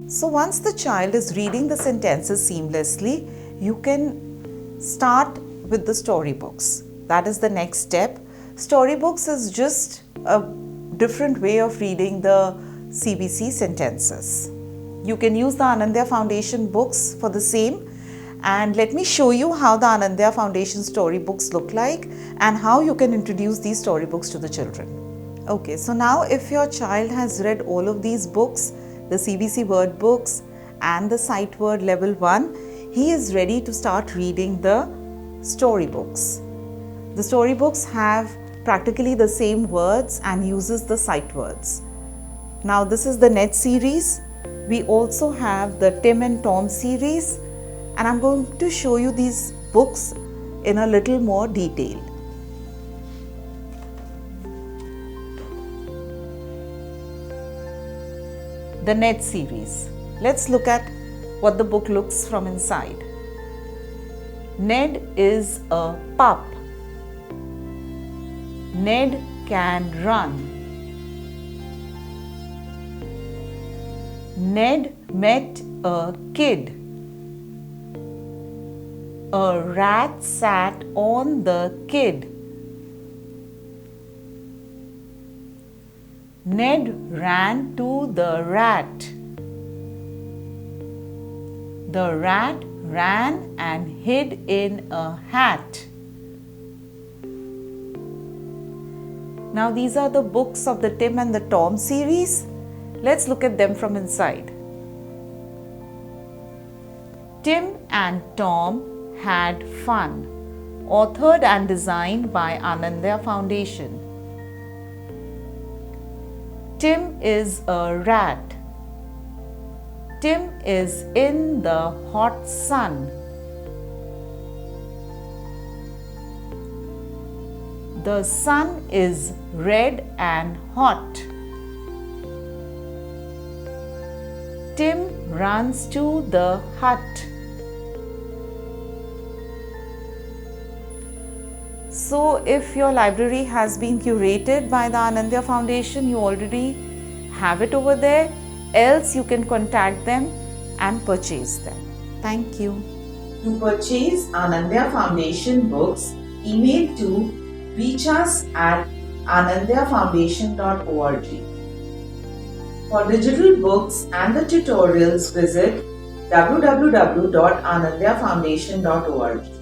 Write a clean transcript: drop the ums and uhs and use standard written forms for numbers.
So once the child is reading the sentences seamlessly, you can start with the storybooks. That is the next step. Storybooks is just a different way of reading the CVC sentences. You can use the Anandaya Foundation books for the same. And let me show you how the Anandaya Foundation storybooks look like and how you can introduce these storybooks to the children. Okay, so now if your child has read all of these books, the CVC word books and the sight word level 1, he is ready to start reading the storybooks. The storybooks have practically the same words and uses the sight words. Now this is the Ned series. We also have the Tim and Tom series, and I'm going to show you these books in a little more detail. The Ned series. Let's look at what the book looks from inside. Ned is a pup. Ned can run. Ned met a kid. A rat sat on the kid. Ned ran to the rat. The rat ran and hid in a hat. Now these are the books of the Tim and the Tom series. Let's look at them from inside. Tim and Tom had fun. Authored and designed by Anandaya Foundation. Tim is a rat. Tim is in the hot sun. The sun is red and hot. Tim runs to the hut. So if your library has been curated by the Anandaya Foundation, you already have it over there, else you can contact them and purchase them. Thank you. To purchase Anandaya Foundation books, email to reachus@anandayafoundation.org. For digital books and the tutorials, visit www.anandayafoundation.org.